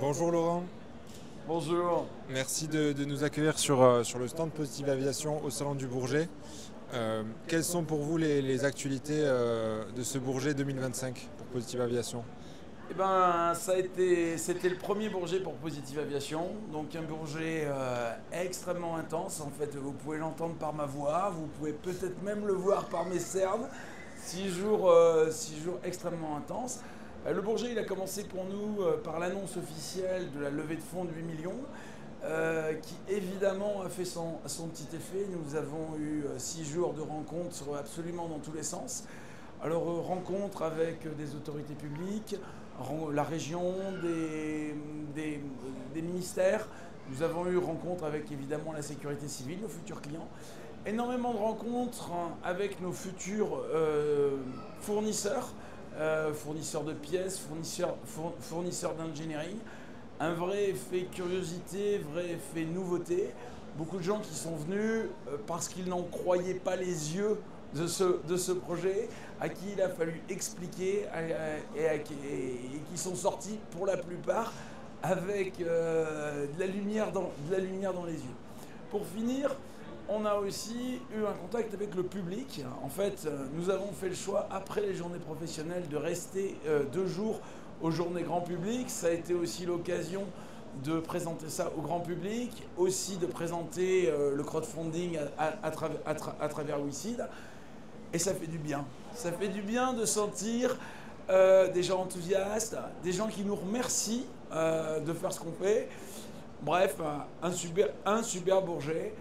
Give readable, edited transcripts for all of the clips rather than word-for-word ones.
Bonjour Laurent, Bonjour. merci de nous accueillir sur le stand Positive Aviation au Salon du Bourget. Quelles sont pour vous les actualités de ce Bourget 2025 pour Positive Aviation? C'était le premier Bourget pour Positive Aviation, donc un Bourget extrêmement intense. En fait, vous pouvez l'entendre par ma voix, vous pouvez peut-être même le voir par mes cernes. 6 jours extrêmement intenses. Le Bourget, il a commencé pour nous par l'annonce officielle de la levée de fonds de 8 millions, qui évidemment a fait son petit effet. Nous avons eu 6 jours de rencontres absolument dans tous les sens. Alors, rencontres avec des autorités publiques, la région, des ministères. Nous avons eu rencontre avec évidemment la sécurité civile, nos futurs clients. Énormément de rencontres avec nos futurs fournisseurs, fournisseurs de pièces, fournisseurs d'ingénierie. Un vrai effet curiosité, vrai effet nouveauté. Beaucoup de gens qui sont venus parce qu'ils n'en croyaient pas les yeux de ce projet, à qui il a fallu expliquer et qui sont sortis pour la plupart avec de la lumière dans les yeux. Pour finir, on a aussi eu un contact avec le public. En fait, nous avons fait le choix, après les journées professionnelles, de rester 2 jours aux journées grand public. Ça a été aussi l'occasion de présenter ça au grand public, aussi de présenter le crowdfunding à travers WeSeed. Et ça fait du bien. Ça fait du bien de sentir des gens enthousiastes, des gens qui nous remercient de faire ce qu'on fait. Bref, un super Bourget.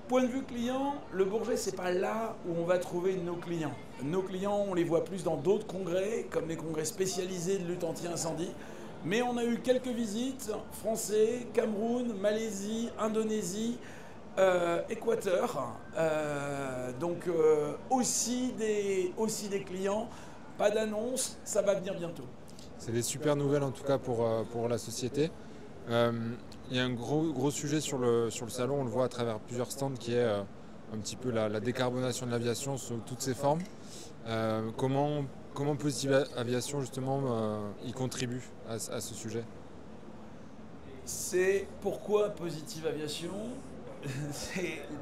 Point de vue client, le Bourget, c'est pas là où on va trouver nos clients. Nos clients, on les voit plus dans d'autres congrès, comme les congrès spécialisés de lutte anti-incendie. Mais on a eu quelques visites, Français, Cameroun, Malaisie, Indonésie, Équateur. Donc aussi des clients. Pas d'annonce, ça va venir bientôt. C'est des super nouvelles en tout cas pour la société. Il y a un gros sujet sur le salon, on le voit à travers plusieurs stands, qui est un petit peu la décarbonation de l'aviation sous toutes ses formes. Comment Positive Aviation justement y contribue à ce sujet? C'est pourquoi Positive Aviation.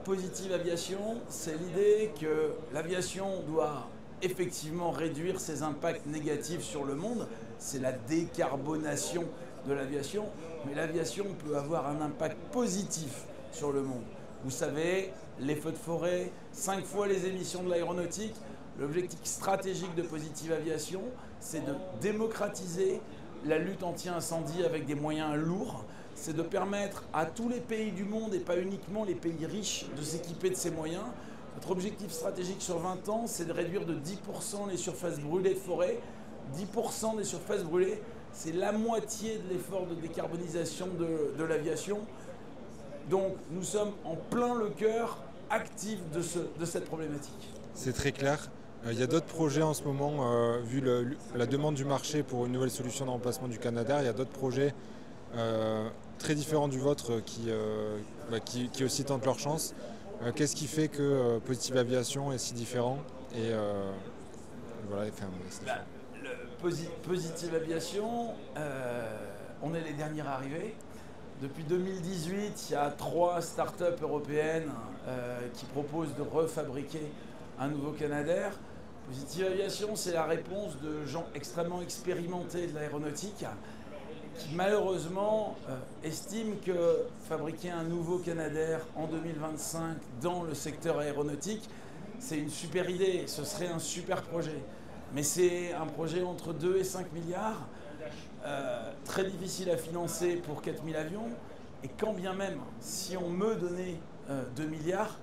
Positive Aviation, c'est l'idée que l'aviation doit effectivement réduire ses impacts négatifs sur le monde. C'est la décarbonation de l'aviation, mais l'aviation peut avoir un impact positif sur le monde. Vous savez, les feux de forêt, 5 fois les émissions de l'aéronautique. L'objectif stratégique de Positive Aviation, c'est de démocratiser la lutte anti-incendie avec des moyens lourds. C'est de permettre à tous les pays du monde, et pas uniquement les pays riches, de s'équiper de ces moyens. Notre objectif stratégique sur 20 ans, c'est de réduire de 10% les surfaces brûlées de forêt. 10% des surfaces brûlées, c'est la moitié de l'effort de décarbonisation de l'aviation. Donc nous sommes en plein le cœur actif de cette problématique. C'est très clair. Il y a d'autres projets en ce moment, vu la demande du marché pour une nouvelle solution de remplacement du Canadair. Il y a d'autres projets très différents du vôtre qui aussi tentent leur chance. Qu'est-ce qui fait que Positive Aviation est si différent et voilà, Positive Aviation, on est les derniers arrivés. Depuis 2018, il y a 3 startups européennes qui proposent de refabriquer un nouveau Canadair. Positive Aviation, c'est la réponse de gens extrêmement expérimentés de l'aéronautique qui malheureusement estiment que fabriquer un nouveau Canadair en 2025 dans le secteur aéronautique, c'est une super idée, ce serait un super projet. Mais c'est un projet entre 2 et 5 milliards, très difficile à financer pour 4000 avions. Et quand bien même, si on me donnait 2 milliards,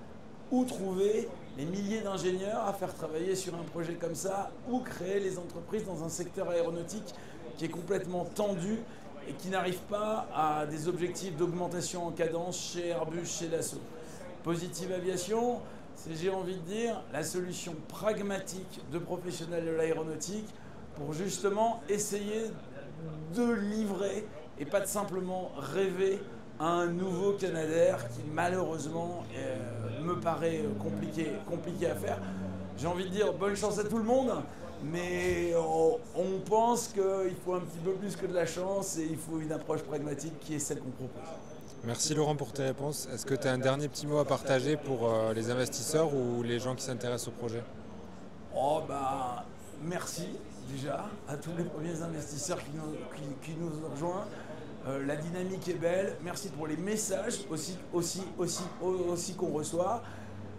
où trouver les milliers d'ingénieurs à faire travailler sur un projet comme ça, ou créer les entreprises dans un secteur aéronautique qui est complètement tendu et qui n'arrive pas à des objectifs d'augmentation en cadence chez Airbus, chez Dassault. Positive Aviation, c'est, j'ai envie de dire, la solution pragmatique de professionnels de l'aéronautique pour justement essayer de livrer et pas de simplement rêver à un nouveau Canadair qui malheureusement me paraît compliqué à faire. J'ai envie de dire bonne chance à tout le monde. Mais on pense qu'il faut un petit peu plus que de la chance et il faut une approche pragmatique qui est celle qu'on propose. Merci Laurent pour tes réponses. Est-ce que tu as un dernier petit mot à partager pour les investisseurs ou les gens qui s'intéressent au projet? Oh bah merci déjà à tous les premiers investisseurs qui nous ont rejoints. La dynamique est belle. Merci pour les messages aussi qu'on reçoit.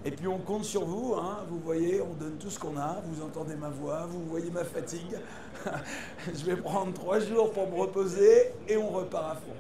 Et puis on compte sur vous, hein. Vous voyez, on donne tout ce qu'on a. Vous entendez ma voix, vous voyez ma fatigue. Je vais prendre 3 jours pour me reposer et on repart à fond.